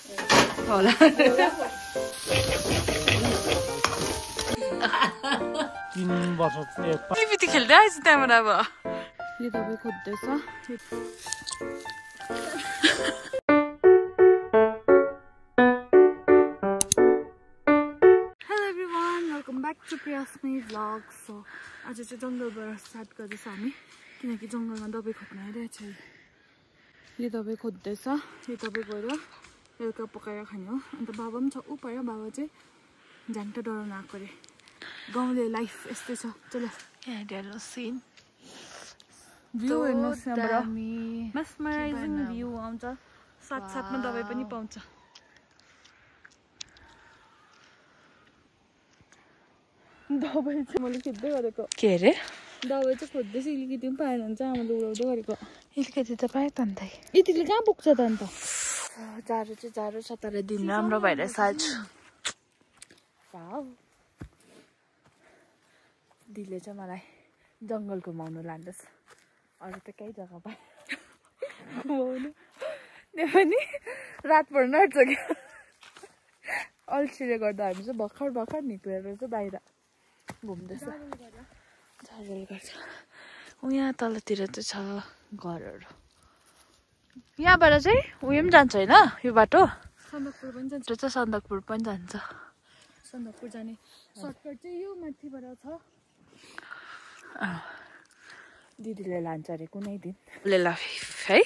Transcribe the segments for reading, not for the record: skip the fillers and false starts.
होला लिपिटी खेल्दै आएछ त्यहाँबाट अब यो दबाई खोज्दैछ hello everyone welcome back to Priyasmi vlog so आज चाहिँ जङ्गलबाट स्टार्ट गर्दैछ हामी किनकि जङ्गलमा दबाई खोज्न आइरहेछ यो दबाई खोज्दैछ यो दबाई गएर बेलुका पकाएर खाने हो अन्त बाबा पनि छ ऊ पर बाबा चाहिँ झ्याङ्टा डराउन आएको अरे गाउँले लाइफ यस्तै छ चलो हेर्नु सिन भ्यू हेर्नुहोस् यहाँबाट मेस्मराइजिङ भ्यू आउँछ साथसाथमा दबाई पनि पाउँछ दबाई चाहिँ मैले खोज्दै गरेको के अरे दबाई चाहिँ खोज्दैछु अलिकति पनि पाएन भने चाहिँ आमाले उडाउँदै गरेको अलिकति त पाएँ त अन्त यतिले कहाँ पुग्छ त अन्त जाडो चाहिँ जाडो छ तर दिन राम्रो भइरहेछ आज दिदीले चाहिँ मलाई जङ्गल घुमाउनु लाँदैछ अरू त केही जग्गा पाएँ घुमाउनु पनि रातभर नट्छ क्या अल्छीले गर्दा हामी चाहिँ भर्खर भर्खर निक्लेर चाहिँ बाहिर घुम्दैछ झारेल गर्छ यहाँ तलतिर चाहिँ छ घरहरू यहाँबाट चाहिँ उयो पनि जान्छ होइन यो बाटो सन्दकपुर पनि जान्छ चाहिँ सन्दकपुर पनि जान्छ सन्दकपुर जाने सर्टकट चाहिँ यो माथिबाट छ दिदीले लान्छ अरे कुनै दिन गाउँले लाइफ है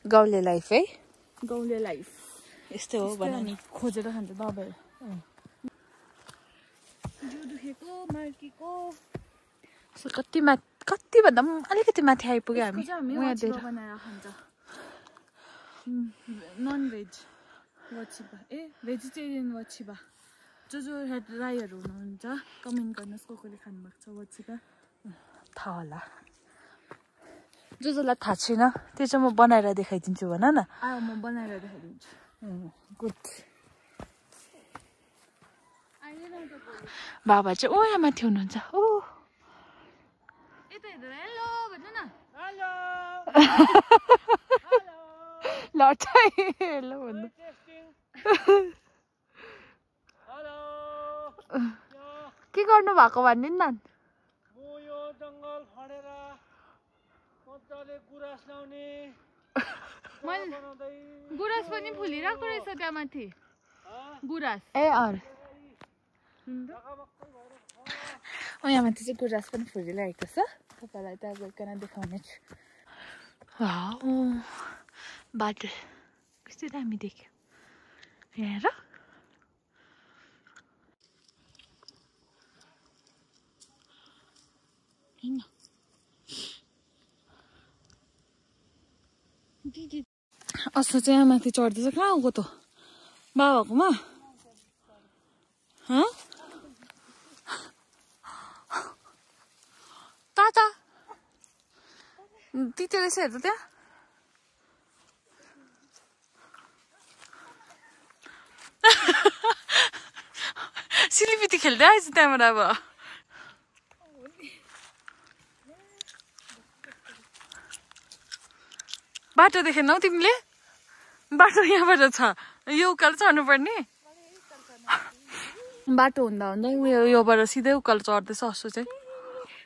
गाउँले लाइफ है गाउँले लाइफ यस्तै हो भने खोजेर खान्छ दबाई जिउ दुखेको मार्कीको कति भन्दा पनि अलिकति माथि आइपुग्यो हामी बनाएर खान्छ नन भेज वाचिबा ए भेजिटेरियन वाचिबा जो राईहरू हुनुहुन्छ कमेन्ट गर्नुहोस् कसले खानुभएको छ वाचिबा थाहा होला जसलाई थाहा छैन त्यो चाहिँ म बनाएर देखाइदिन्छु भन न म बनाएर देखाइदिन्छु गुड बाबा चाहिँ ओ यहाँ माथि हुनुहुन्छ ओ यता हेर्नु हेलो भन्नु न हेलो लट्टै हेलो भन्नु के गर्नु भएको भन्नु नि यो जङ्गल खडेर मजाले गुराँस लाउने गुराँस पनि फुलिरहेको रहेछ त्यहाँ माथि गुराँस ए अरू यहाँ माथि चाहिँ गुराँस पनि फुलिरहेको छ तपाईँलाई त गइकन देखाउने छु बाटो कस्तो दामी देख्यो हेर अस्ति चाहिँ यहाँ माथि चढ्दैछ कहाँ गएको त बाबाकोमा ताता तिते रहेछ हेर्छ त्यहाँ सिलिपिटी खेल्दै आएछ त्यहाँबाट अब बाटो देखेनौ तिमीले बाटो यहाँबाट छ यो उकालो चढ्नु पर्ने बाटो हुँदा हुँदै उयो योबाट सिधै उकालो चढ्दैछ अस्ति चाहिँ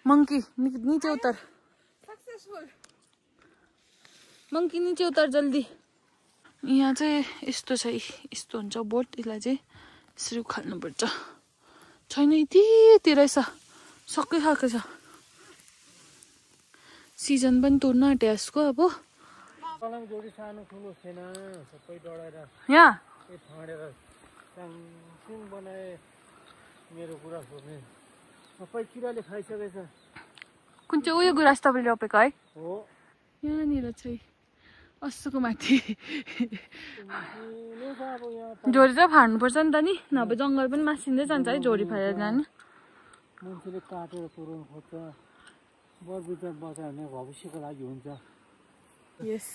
मङ्की नीचे उतार मङ्की नीचे उतार जल्दी यहाँ चाहिँ यस्तो छ यस्तो हुन्छ बोट यसलाई चाहिँ यसरी उखाल्नुपर्छ छैन यति रहेछ सबै खाएको छ सिजन पनि तुर्न आँट्यो यसको अब यहाँ कुन चाहिँ उयो गुराँस तपाईँले रोपेको है यहाँनिर चाहिँ अस्तिको माथि झोरी चाहिँ फाड्नुपर्छ नि त नि नभए जङ्गल पनि मासिँदै जान्छ है झोरी फालेर जाने मान्छेले काटेर पुऱ्याउनु खोज्छ बरबिटा बचाउने भविष्यको लागि हुन्छ यस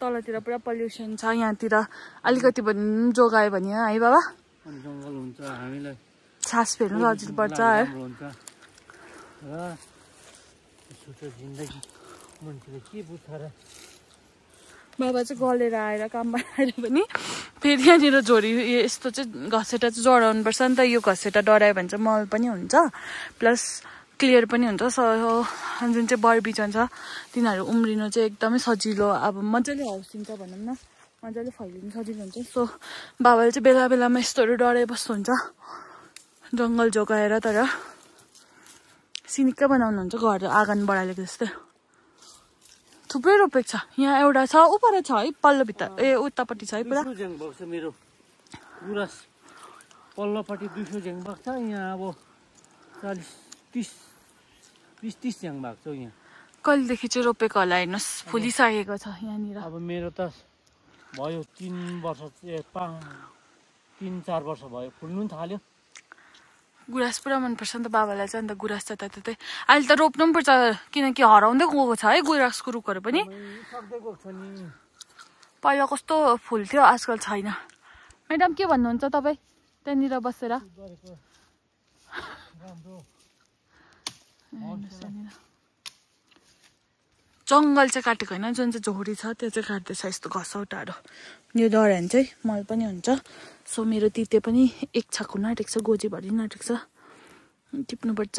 तलतिर पुरा पल्युसन छ यहाँतिर अलिकति पनि जोगायो भने है बाबा जङ्गल हुन्छ हामीलाई सास फेर्नु सजिलो पर्छ है जिन्दगी मान्छेले के बुझ्छ र बाबा चाहिँ गलेर आएर कामबाट आएर पनि फेरि यहाँनिर झोरी यस्तो चाहिँ घसेटा चाहिँ जडाउनुपर्छ नि त। यो घसेटा डढायो भने चाहिँ मल पनि हुन्छ प्लस क्लियर पनि हुन्छ। जुन चाहिँ बरबिजन छ तिनीहरू उम्रिनु चाहिँ एकदमै सजिलो, अब मजाले हौसिन्छ भनौँ न, मजाले फैलिनु सजिलो हुन्छ। सो बाबाले चाहिँ बेला बेलामा यस्तोहरू डराइ बस्नुहुन्छ जङ्गल जोगाएर, तर सिनिक्कै बनाउनुहुन्छ घर आँगन बढालेको जस्तै। थुप्रै रोपेको छ यहाँ, एउटा छ उपर छ है पल्लो भित्र, उतापट्टि छ है पुरा। मेरो गुराँस पल्लोपट्टि 200 झ्याङ भएको छ, यहाँ अब 20-30 झ्याङ भएको छ यहाँ। कहिलेदेखि चाहिँ रोपेको होला हेर्नुहोस्, फुलिसकेको छ यहाँनिर। अब मेरो त भयो 3 वर्ष 3-4 वर्ष भयो, फुल्नु पनि थाल्यो। गुराँस पुरा मनपर्छ नि त बाबालाई चाहिँ, अन्त गुराँस त त्यतै अहिले त रोप्नु पनि पर्छ किनकि हराउँदै गएको छ है गुराँसको रुखहरू पनि। पहिला कस्तो फुल्थ्यो आजकल छैन। म्याडम के भन्नुहुन्छ तपाईँ त्यहाँनिर बसेर? जङ्गल चाहिँ काटेको होइन, जुन चाहिँ झोडी छ त्यो चाहिँ काट्दैछ यस्तो घसौटाहरू। यो डरायो भने चाहिँ मल पनि हुन्छ। सो मेरो तिते पनि एक छाक हुन आँटेको छ, गोजीभरि आँटेको छ, टिप्नुपर्छ।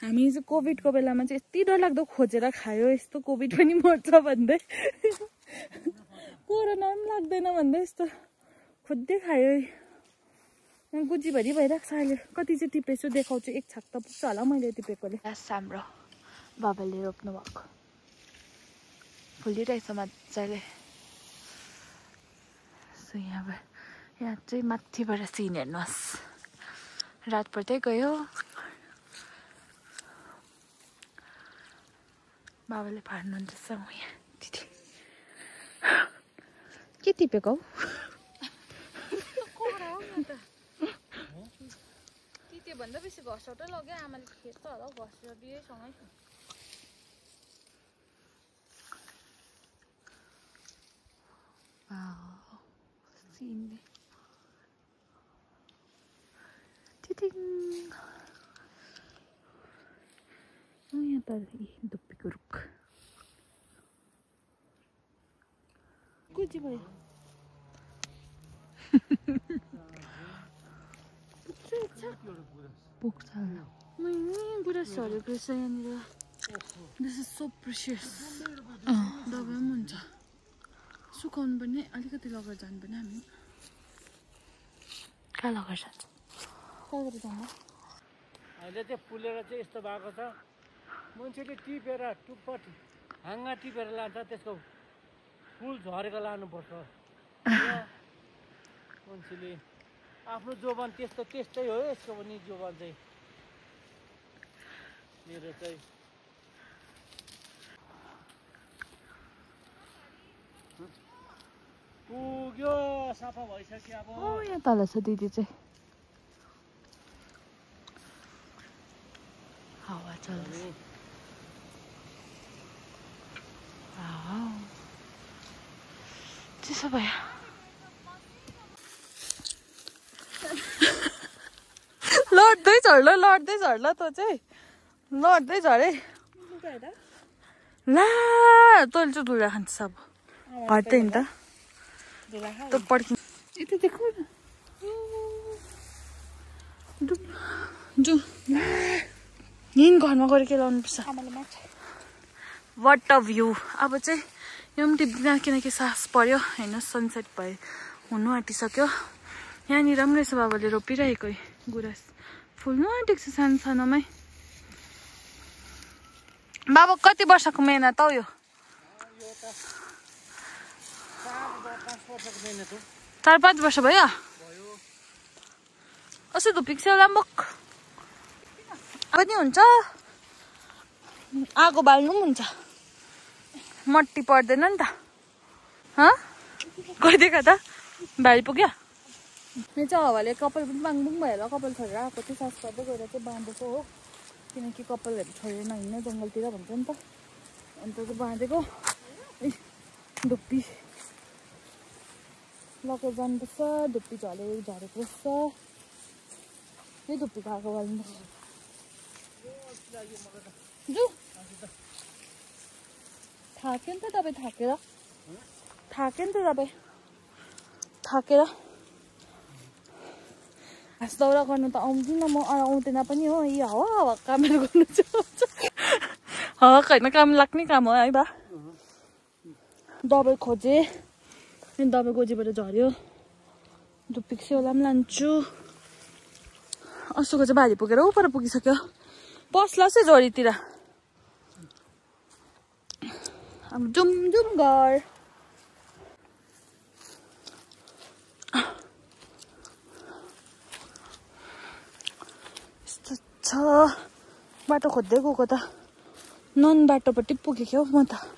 हामी चाहिँ कोभिडको बेलामा चाहिँ यति डरलाग्दो खोजेर खायो, यस्तो कोभिड पनि मर्छ भन्दै, कोरोना पनि लाग्दैन भन्दै यस्तो खोज्दै खायो। गोजीभरि भइरहेको छ अहिले। कति चाहिँ टिपेछु देखाउँछु, एक छाक त पुग्छ होला मैले टिपेकोले। हाम्रो बाबाले रोप्नु भएको फुलिरहेछ मजाले। सो यहाँ चाहिँ माथिबाट सिन हेर्नुहोस्, रात पर्दै गयो। बाबाले फाड्नुहुन्छ यहाँ दिदी। के टिपेको हौ? भन्दा बेसी घसौटै लग्यो, आमाले खेद्छ होला घसेर बिहेसँगै। यहाँ त धुप्पीको रुख कुची भयो। पुग्छ गुराँस झरेको रहेछ यहाँनिर। This is so precious. दबाई पनि हुन्छ, सुकाउनु पनि अलिकति लगेर जानु पनि। हामी कहाँ लगेर जान्छ? कहाँबाट जान्छ? अहिले चाहिँ फुलेर चाहिँ यस्तो भएको छ, मान्छेले टिपेर टुप्पट हाँगा टिपेर लान्छ, त्यसको फुल झरेको लानुपर्छ। मान्छेले आफ्नो जोबान त्यस्तै हो, यसको पनि जोबान चाहिँ मेरो चाहिँ पुग्यो, सफा भइसक्यो। अब यहाँ तल छ दिदी चाहिँ, हावा चल्दैछ। त्यसो भयो लड्दै झर्ला तँ चाहिँ, लड्दै झरे ला। तैँले चाहिँ धुला खान्छ अब हट्दै नि त पड्किन्छ। यता देखो न हिँड घरमा गएर के लाउनु पर्छ। What a view. अब चाहिँ यो पनि टिप्दैन किनकि सास पर्यो होइन, सनसेट भयो, हुनु आँटिसक्यो। यहाँनिर पनि रहेछ बाबाले रोपिरहेको गुराँस, फुल्नु आँटेको छ सानो सानोमै। बाबा कति वर्षको मेहनत हौ यो? 4-5 वर्ष भयो। अस्ति धुप्पीको सेउ लाम्बोक पनि हुन्छ, आगो बाल्नु पनि हुन्छ, मट्टी पर्दैन नि त। गइदिएको त भाइ पुग्यो। यो चाहिँ हावाले कपाल पनि बाङबुङ भएर कपाल छोडेर आएको थियो, सास पर्दै गएर चाहिँ बाँधेको हो, किनकि कपालहरू छोडेर नहिँड्ने जङ्गलतिर भन्छ नि त, अन्त चाहिँ बाँधेको। धुप्पी लगेर जानुपर्छ, धुप्पी झरेको रहेछ। यो धुप्पीको आगो बाल्नु जु थाक्यो नि त तपाईँ थाकेर थाक्यो नि त तपाईँ थाकेर हाँस दौरा गर्नु त आउँदिनँ म आउँदैन पनि हो यी हावा कामहरू गर्नु चाहिँ हावा होइन काम लाग्ने काम हो है बा दबाई खोजेँ अनि दबाई गोजीबाट झऱ्यो धुप्पीको सेउला पनि लान्छु अस्तिको चाहिँ बारी पुगेर ऊ पर पुगिसक्यो पस्ला चाहिँ झोरीतिर अब जुम जुम घर यस्तो छ बाटो खोज्दै गएको त नन बाटोपट्टि पुगेँ क्या म त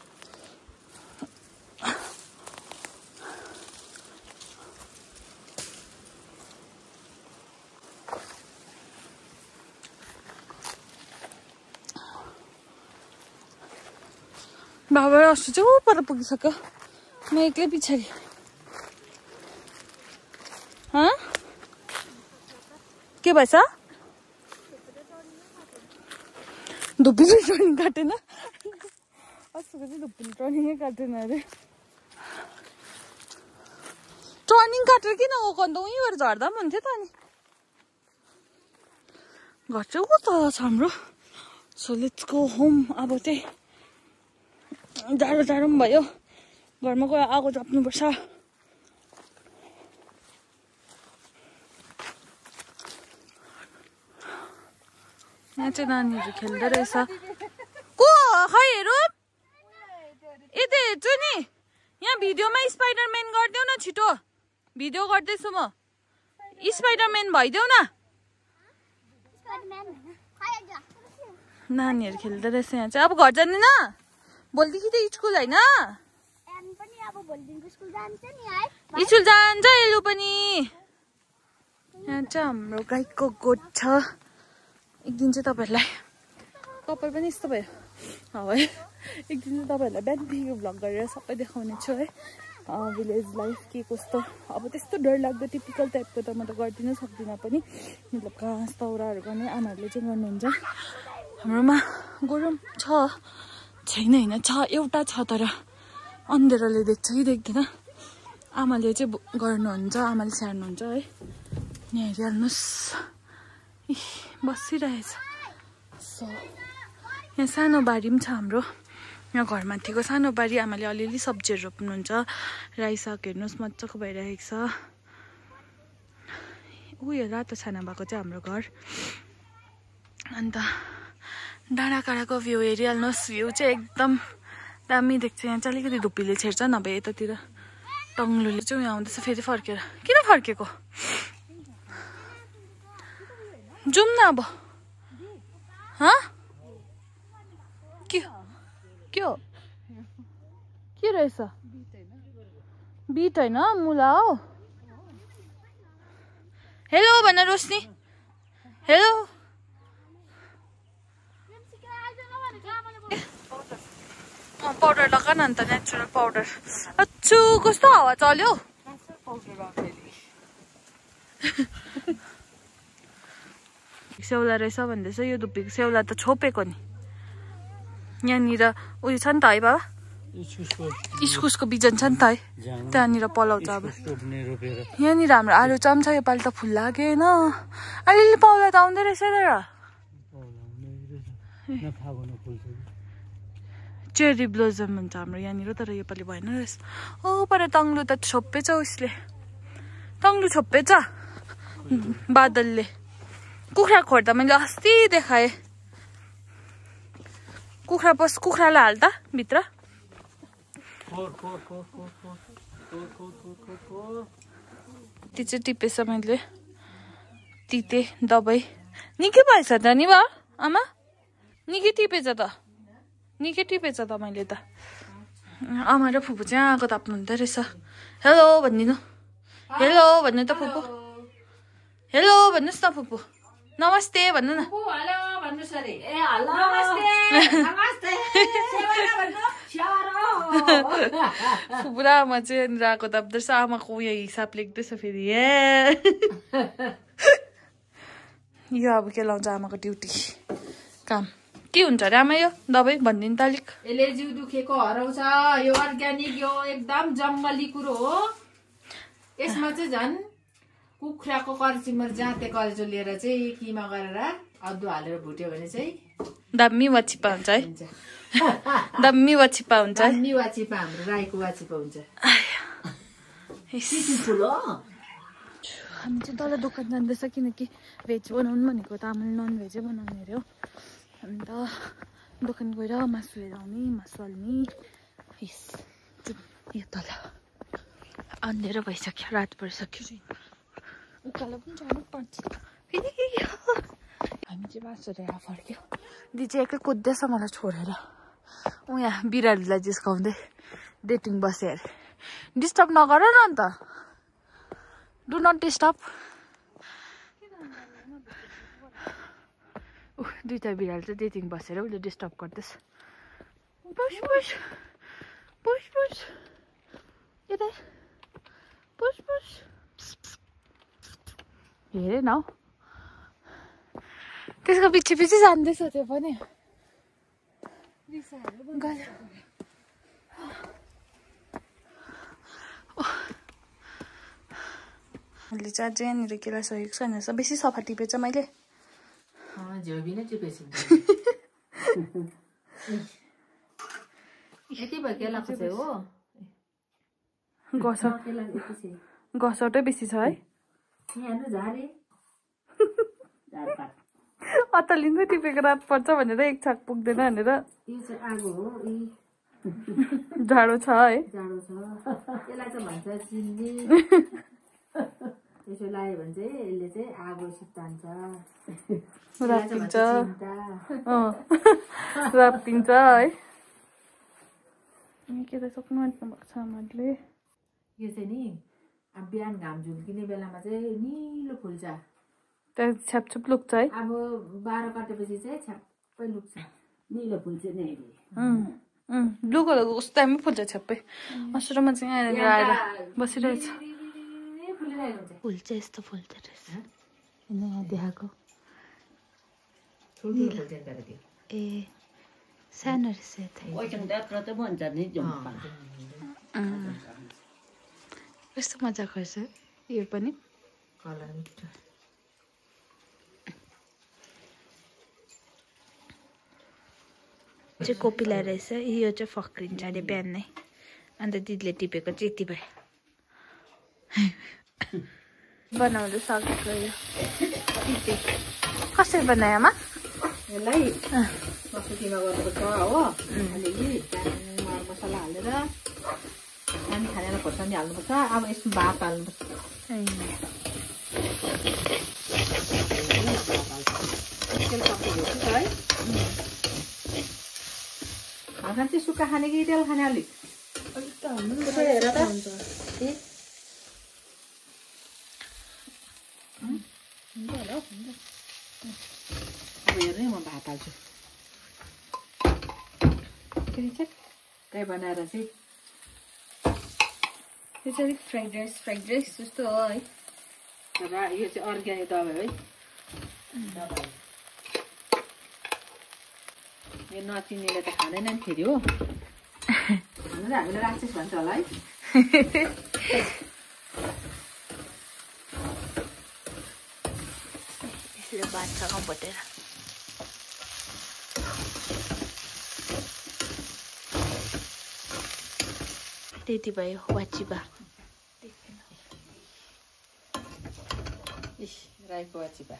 बाबा अस्ति चाहिँ ऊ पर पुगिसक्यो म एक्लै पछाडि के भएछ धुप्पीले टर्निङ काटेन अस्तिको चाहिँ धुप्पीले टर्निङै काटेन अरे टर्निङ काटेर किन गएको अन्त उहीँबाट झर्दा पनि हुन्थ्यो त अनि घर चाहिँ ऊ तल छ हाम्रो सो लेट्स गो होम अब चाहिँ जाडो जाडो पनि भयो घरमा गएर आगो जप्नुपर्छ यहाँ चाहिँ नानीहरू खेल्दै रहेछ को खै हेरौँ यता हेर्छु नि यहाँ भिडियोमा स्पाइडरम्यान गरिदेऊ न छिटो भिडियो गर्दैछु म स्पाइडरम्यान भइदेऊ न नानीहरू खेल्दै रहेछ यहाँ चाहिँ अब घर जाँदैन भोलिदेखि त स्कुल होइन स्कुल जान्छ एलु पनि यहाँ चाहिँ हाम्रो गाईको गोठ छ एक दिन चाहिँ तपाईँहरूलाई कपाल पनि यस्तो भयो है एक दिन चाहिँ तपाईँहरूलाई बिहानदेखिको भ्लग गरेर सबै देखाउने छु है भिलेज लाइफ के कस्तो अब त्यस्तो डरलाग्दो टिपिकल टाइपको त म त गर्दिनँ सक्दिनँ पनि मतलब घाँस दाउराहरू गर्ने आमाहरूले चाहिँ गर्नुहुन्छ हाम्रोमा गोरु छ छैन होइन छ एउटा छ तर अन्धेरोले देख्छ कि देख्दैन आमाले चाहिँ गर्नुहुन्छ आमाले स्याहार्नुहुन्छ है यहाँ हेरिहाल्नुहोस् बसिरहेछ सो यहाँ सानो बारी पनि छ हाम्रो यहाँ घरमाथिको सानो बारी आमाले अलिअलि सब्जीहरू रोप्नुहुन्छ राई साग हेर्नुहोस् मजाको भइरहेको छ उयो रातो छाना भएको चाहिँ हाम्रो घर अन्त डाँडा काँडाको भ्यू हेरिहाल्नुहोस् भ्यू चाहिँ एकदम दामी देख्छ यहाँ चाहिँ अलिकति धुप्पीले छेड्छ नभए यतातिर टङ्लुले चाहिँ यहाँ आउँदैछ फेरि फर्केर किन फर्केको जाउँ न अब के हो के रहेछ बिट होइन मुला हो हेलो भन रोशनी हेलो पाउडर लगा न अन्त नेचुरल पाउडर अच्छु कस्तो हावा चल्यो सेउला रहेछ भन्दैछ यो धुप्पीको सेउला त छोपेको नि यहाँनिर उयो छ नि त है बाबा इस्कुसको बिजन छ नि त है त्यहाँनिर पलाउँछ अब यहाँनिर हाम्रो आलु चम्छ योपालि त फुल लागेन अलिअलि पाउला त आउँदै रहेछ तर चेरी ब्लोजम हुन्छ हाम्रो यहाँनिर तर योपालि भएन रहेछ ओ पर तङ्लु त छोपेछ उसले तङ्लु छोपेछ बादलले कुखुरा खोर्दा मैले अस्ति देखाएँ कुखुरालाई हाल त भित्र त्यो चाहिँ टिपेछ मैले तिते दबाई निकै भएछ त नि बा आमा निकै टिपेछ त निकै टिपेछ त मैले त आमा र फुपू चाहिँ आगो ताप्नु हुँदो रहेछ हेलो भनिदिनु हेलो भन्नु त फुपू हेलो भन्नुहोस् न फुपू नमस्ते भन्नु न पुरा आमा चाहिँ राको ताप्दैछ आमाको उयो हिसाब लेख्दैछ फेरि यो अब के लाउँछ आमाको ड्युटी काम के हुन्छ रे आमा यो दबाई भनिदिनु त अलिक यसले जिउ दुखेको हराउँछ यो अर्ग्यानिक यो एकदम जङ्गली कुरो हो यसमा चाहिँ झन् कुखुराको कर्चिमर जाते कल्चो लिएर चाहिँ किमा गरेर अदुवा हालेर भुट्यो भने चाहिँ दामी वाचिपा हुन्छ है दामी वाचिपा हुन्छ है दामी वाचिपा हाम्रो राईको वाचिपा हुन्छ हामी चाहिँ तल दोकान जाँदैछ किनकि भेज बनाउनु भनेको त आमाले नन भेजै बनाउने अरे हो अन्त दोकान गएर मासु लिएर आउने मासु हाल्ने यो तल अन्धेरो भइसक्यो रात परिसक्यो उकालो पनि जानु पर्छ हामी चाहिँ मासु लिएर फर्क्यो दिदी चाहिँ एक्लै कुद्दैछ मलाई छोडेर ऊ यहाँ बिरालोलाई जिस्काउँदै डेटिङ बस्यो अरे डिस्टर्ब नगर न अन्त डु नट डिस्टर्ब दुईटा बिरालो चाहिँ डेटिङ बसेर उसले डिस्टर्ब गर्दैछ पुस पुस पुस पुस यता पुस पुस हेरे न त्यसको पछि पछि जान्दैछ त्यो पनि मैले चाहिँ अझै यहाँनिर केलाई सकेको छैन बेसी सफा टिपेछ मैले झोबी नै टिपेछु यति भयो केलाको चाहिँ हो गसौटै बेसी छ है अत्तालिँदै टिपेको रात पर्छ भनेर एक छाक पुग्दैन भनेर यो चाहिँ आगो हो जाडो छ है जाडो छ यसलाई चाहिँ भन्छ चिन्ने यसो लाग्यो भने चाहिँ यसले चाहिँ आगो सितान्छ राप्तिन्छ राप्तिन्छ है के त सक्नु आँट्नुभएको छ आमाले यो चाहिँ नि अब बिहान घाम झुल्किने बेलामा चाहिँ निलो फुल्छ त्यहाँ छ्यापछुप लुक्छ है अब 12 काटेपछि चाहिँ छ्याप्पै लुक्छ निलो फुल्छ नि ब्लू कलरको कस्तो दामी फुल्छ छ्याप्पै असुरमा चाहिँ यहाँनिर आएर बसिरहेछ फुल चाहिँ यस्तो फुल्छ रहेछ यहाँ देखाएको ए सानो रहेछ कस्तो मजाको रहेछ यो पनि कलर चाहिँ कोपिला रहेछ यो चाहिँ फक्रिन्छ अरे बिहान नै अन्त दिदीले टिपेको चाहिँ यति भयो बनाउँदै सकेको यो कसरी बनायो आमा यसलाई मसुकीमा गर्नुपर्छ हो अलिअलि मसला हालेर सानो खानेर खोर्सानी हाल्नुपर्छ अब यसमा भात हाल्नुपर्छ है भात चाहिँ सुक्खा खाने कि तेल खाने अलिक हेर त अब हेर्नु म भात हाल्छु त्यही बनाएर चाहिँ यो चाहिँ फ्राइड राइस जस्तो हो है र यो चाहिँ अर्ग्यानिक दबाई है यो नचिन्नेले त खाँदैन नि फेरि हो हामीले राक्षस भन्छ होला है यसले भातसँग भटेर त्यति भयो वाचिपा राईको वाचिपा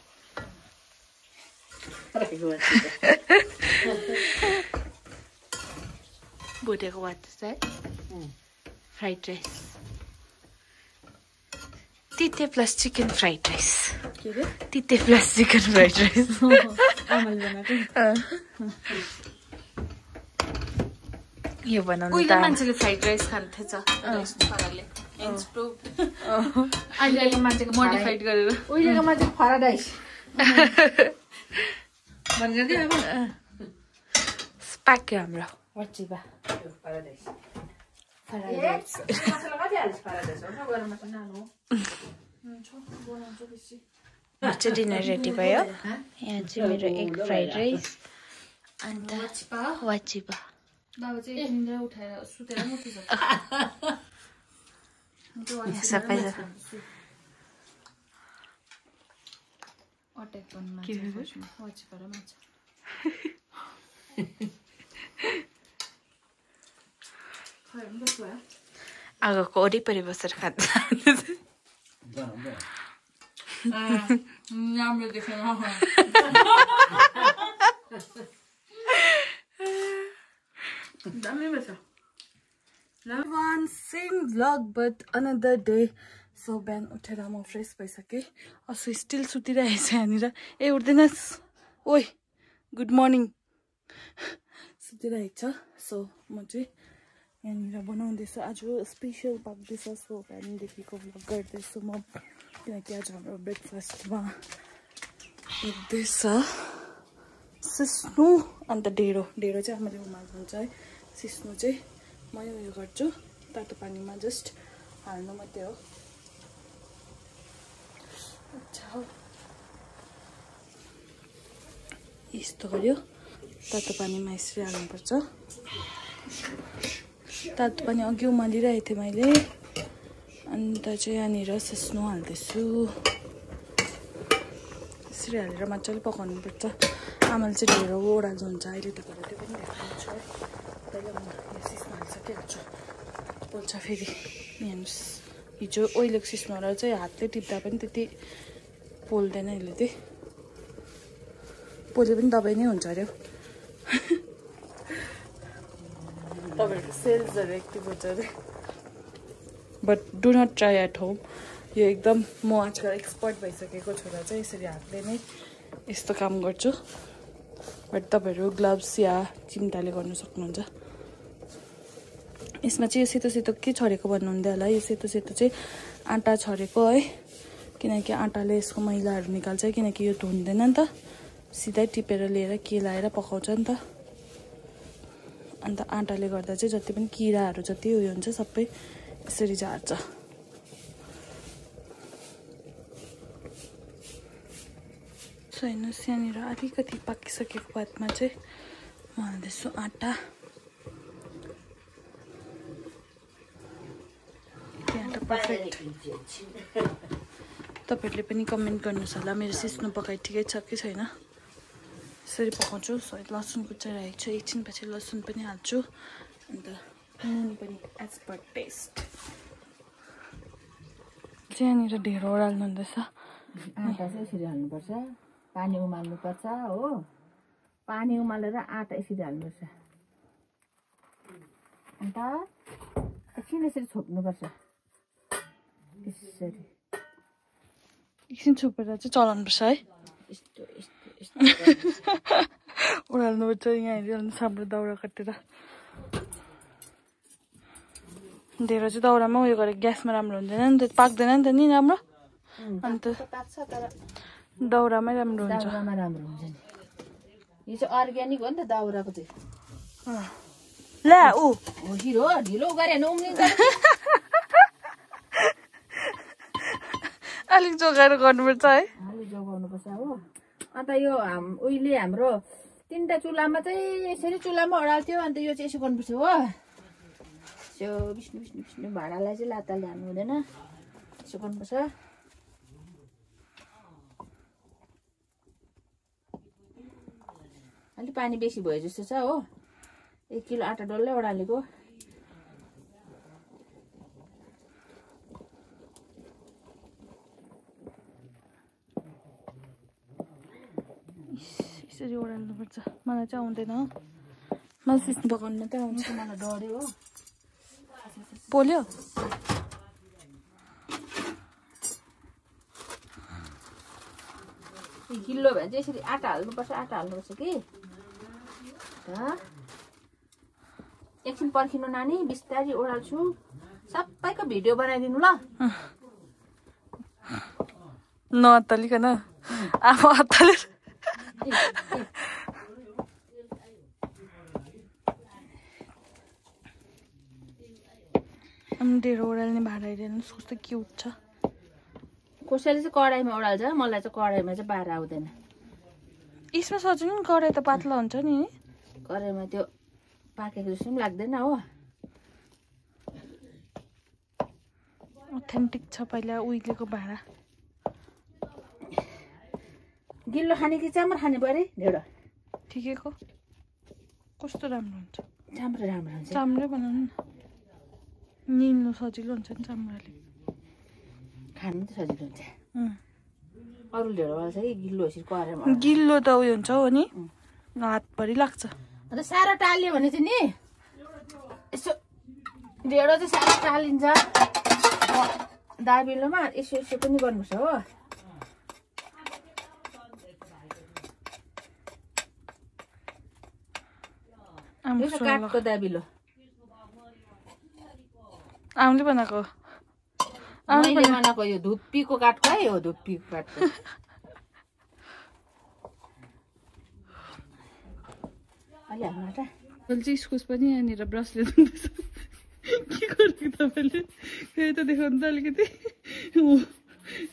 भुटेको भात चाहिँ फ्राइड राइस तिते प्लस चिकन फ्राइड राइस तिते प्लस चिकन फ्राइड राइस यो बनाउनु त मान्छेले फ्राइड राइस खान्थेछ अहिलेको मान्छेको मोडिफाइड गरेर उहिलेको मान्छेको फ्राइड भनेर अब स्प्याक्यो हाम्रो वाचिपा चाहिँ डिनर रेडी भयो यहाँ चाहिँ मेरो एग फ्राइड राइस अन्त वाचिपा वाचिपा बाबा चाहिँ निन्द्रा उठाएर सुतेर उठिसक्छ सबै अट्याक गर्नु वाचिपा र माछा आगोको वरिपरि बसेर खान्छ राम्रो देखेन दामी भएछ One same vlog but another day. So बिहान उठेर म फ्रेस भइसकेँ असु स्टिल सुतिरहेछ यहाँनिर ए उठ्दैनस् ओइ गुड मर्निङ सुतिरहेको छ सो म चाहिँ यहाँनिर बनाउँदैछु आज स्पेसल पाक्दैछ सो बिहानदेखिको भ्लग गर्दैछु म किनकि आज हाम्रो ब्रेकफास्टमा पुग्दैछ सिस्नु अन्त ढेँडो चाहिँ आमाले उमाल्नुहुन्छ है सिस्नु चाहिँ म उयो गर्छु तातो पानीमा जस्ट हाल्नु मात्रै हो यस्तो गर्यो तातो पानीमा यसरी हाल्नुपर्छ तातो पानी अघि उमालिरहेको थिएँ मैले अन्त चाहिँ यहाँनिर सिस्नु हाल्दैछु यसरी हालेर मजाले पकाउनुपर्छ आमाले चाहिँ ढेँडो ओडाल्नुहुन्छ अहिले तपाईँले त्यो पनि देखाउँछु है पहिला म यो सिस्नु हालिसकिहाल्छु पोल्छ फेरि हेर्नुहोस् हिजो ओइलेको सिस्नुलाई चाहिँ हातले टिप्दा पनि त्यति पोल्दैन यसले चाहिँ पोले पनि दबाई नै हुन्छ अरे तपाईँहरूको सेल्सहरू एक्टिभ हुन्छ अरे but do not try at home यो एकदम म आजकल एक्सपर्ट भइसकेको छोरा चाहिँ यसरी हातले नै यस्तो काम गर्छु बट तपाईँहरू ग्लोभ्स या चिम्टाले गर्नु सक्नुहुन्छ यसमा चाहिँ यो सेतो सेतो के छरेको भन्नुहुँदै होला यो सेतो सेतो चाहिँ आँटा छरेको है किनकि आँटाले यसको मैलाहरू निकाल्छ किनकि यो धुँदैन नि त सिधै टिपेर लिएर केलाएर पकाउँछ नि त अन्त आँटाले गर्दा चाहिँ जति पनि किराहरू जति उयो हुन्छ सबै यसरी झार्छ सो हेर्नुहोस् यहाँनिर अलिकति पाकिसकेको बादमा चाहिँ म हाल्दैछु आँटा पर्फेक्ट तपाईँहरूले पनि कमेन्ट गर्नुहोस् होला मेरो सिस्नु पकाइ ठिकै छ कि छैन यसरी पकाउँछु लसुन कुचाइरहेको छु एकछिनपछि लसुन पनि हाल्छु अन्त नुन पनि एज पर टेस्ट यहाँनिर ढेँडो ओडाल्नु हुँदैछ आँटा चाहिँ यसरी हाल्नुपर्छ पानी उमाल्नुपर्छ हो पानी उमालेर आँटा यसरी हाल्नुपर्छ अन्त एकछिन यसरी छोप्नुपर्छ यसरी एकछिन छोपेर चाहिँ चलाउनुपर्छ है यस्तो यस्तो यस्तो ओडाल्नुपर्छ यहाँ हेरिहाल्नुहोस् हाम्रो दाउरा काटेर ढेँडो चाहिँ दाउरामा उयो गरेर ग्यासमा राम्रो हुँदैन नि त पाक्दैन नि त नि राम्रो अन्त दाउरामै राम्रो हुन्छ दाउरामा राम्रो हुन्छ नि यो चाहिँ अर्ग्यानिक हो नि त दाउराको चाहिँ ला ऊ ढिलो ढिलो गरे उम्लिन्छ अलिक जोगाएर गर्नुपर्छ है अलिक जोगाउनुपर्छ हो अन्त यो उहिले हाम्रो 3टा चुल्हामा चाहिँ यसरी चुल्हामा ओडाल्थ्यो अन्त यो चाहिँ यसो गर्नुपर्छ हो यो विष्णु विष्णु विष्णु भाँडालाई चाहिँ लाताले हाल्नु हुँदैन यसो गर्नुपर्छ अलिक पानी बेसी भयो जस्तो छ हो 1 किलो आँटा डल्लै ओडालेको यसरी ओडाल्नुपर्छ मलाई चाहिँ आउँदैन मलाई सिस्नु पकाउनु मात्रै आउँछ मलाई डढ्यो हो पोल्यो गिल्लो भने चाहिँ यसरी आँटा हाल्नुपर्छ कि एकछिन पर्खिनु नानी बिस्तारी ओडाल्छु सबैको भिडियो बनाइदिनु ल नअत्तालिकन आमा अत्तालेर ढेँडो ओडाल्ने भाँडा हेर्नुहोस् कस्तो क्युट छ कसैले चाहिँ कराईमा ओडाल्छ मलाई चाहिँ कराईमा चाहिँ बाह्र आउँदैन यसमा सजिलो नि कराई त पातला हुन्छ नि कराईमा त्यो पाकेको जस्तो पनि लाग्दैन हो अथेन्टिक छ पहिला उहिलेको भाँडा गिल्लो खाने कि चामल खाने परे ढेडो ठिकैको कस्तो राम्रो हुन्छ चाम्रो राम्रो हुन्छ चाम्रै बनाउनु न निल्नु सजिलो हुन्छ नि चाम्राले खानु त सजिलो हुन्छ अरू ढेडोवाला छ कि गिल्लो यसरी कराईमा गिल्लो त उयो हुन्छ हो नि हातभरि लाग्छ अन्त साह्रो टाल्यो भने चाहिँ नि यसो ढेडो चाहिँ साह्रो टालिन्छ दाबिलोमा यसो यसो पनि गर्नुपर्छ हो यसो काठको दाबिलो आमले बनाएको मैले बनाएको यो धुप्पीको काठको है हो धुप्पीको काठको अलि हाल्नु त चाहिँ इस्कुस पनि यहाँनिर ब्रसले धुँदैछ के गरेको तपाईँले फेरि त देखाउनु त अलिकति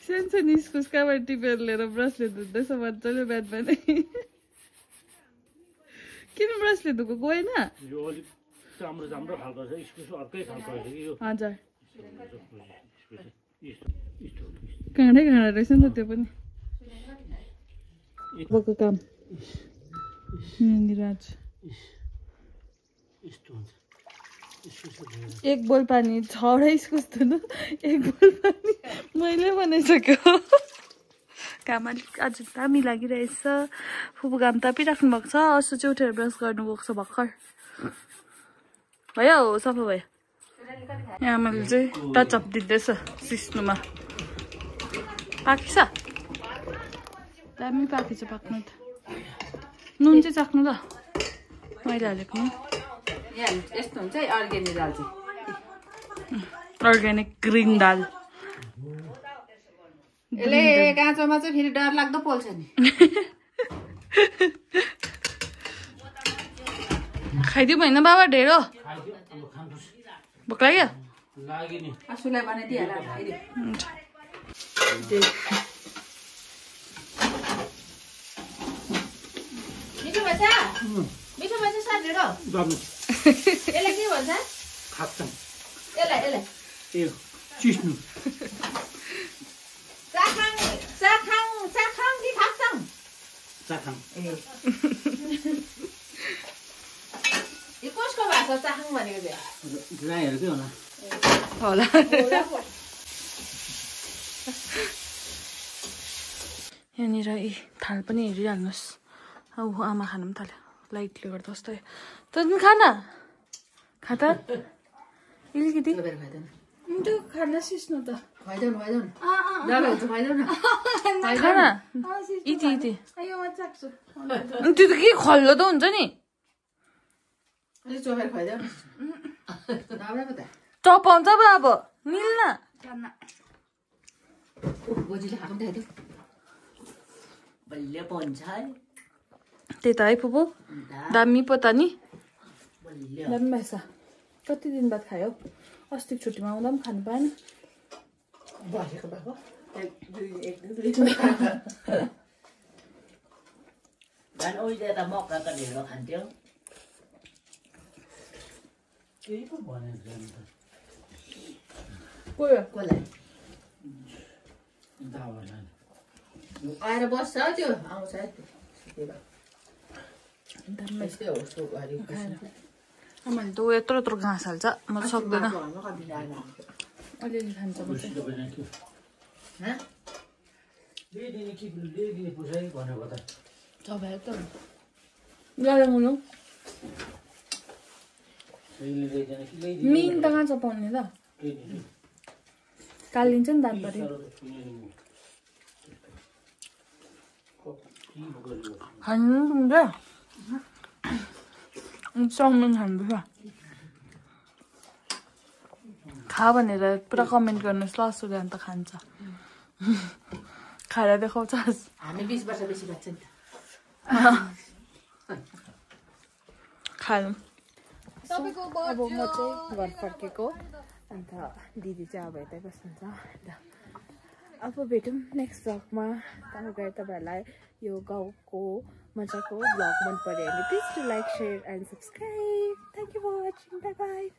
सानो इस्कुस कहाँबाट टिपेर लिएर ब्रसले धुँदैछ मजाले बिहान बिहानै किन ब्रसले धुएको गएन हजुर काँडै काँडा रहेछ नि त त्यो पनि काम यहाँनिर आज एक बोल पानी छवटा इस्कुस धुनु एक बोल पानी मैले बनाइसक्यो घाम अलिक आज दामी लागिरहेछ फुपू घाम तापिराख्नु भएको छ अस्ति चाहिँ उठेर ब्रस गर्नु गएको छ भर्खर भयो सफा भयो यहाँ मैले चाहिँ टचअप दिँदैछ सिस्नुमा पाकिछ दामी पाकेछ पाक्नु त नुन चाहिँ चाख्नु त मैले हालेको नुन यस्तो हुन्छ है अर्ग्यानिक दाल चाहिँ अर्ग्यानिक ग्रिन दाल यसले काँचोमा चाहिँ फेरि डर लाग्दो पोल्छ नि खाइदिउँ होइन बाबा ढेँडो भोक लाग्यो आसुलाई बनाइदिइहाल मिठो भएछ मिठो भएछ सर ढेँडो यसलाई के भन्छ यसलाई चिस्नु चाखाङ कि खाक्साङ चाखाङ यो कसको भाषा चाखाङ भनेको चाहिँ राईहरूकै होला होला यहाँनिर यी थाल पनि हेरिहाल्नुहोस् अब आमा खानु पनि थाल्यो लाइटले गर्दा जस्तो त पनि खाना खा त अलिकति त्यो खाना सिस्नु त खाना इति इति त्यो त के खल्लो त हुन्छ नि चपाउँछ पो अब मिल्न त्यही त है फुपू दामी पो त नि दामी भएछ कति दिन बाद खायो अस्तिको छुट्टीमा आउँदा पनि खानु पाएन आएर बस्छ त्यो आउँछ मैले त यत्रो यत्रो घाँस हाल्छ म त सक्दैन अलिअलि खान्छ मिन त कहाँ चपाउने त कालिन्छ नि दानपरि खानु हुन्छ चाउमिन खानुपर्छ खा भनेर पुरा कमेन्ट गर्नुहोस् ल सुगा अन्त खान्छ खाएर देखाउँछस् हामी 20 वर्ष बेसी भएको छ नि खानु अब म चाहिँ घर फर्केको अन्त दिदी चाहिँ अब यतै बस्नुहुन्छ अन्त अब भेटौँ नेक्स्ट भ्लगमा तपाईँहरूलाई यो गाउँको मजाको भ्लग मन पर्यो भने please to like, share and subscribe. Thank you for watching. Bye by.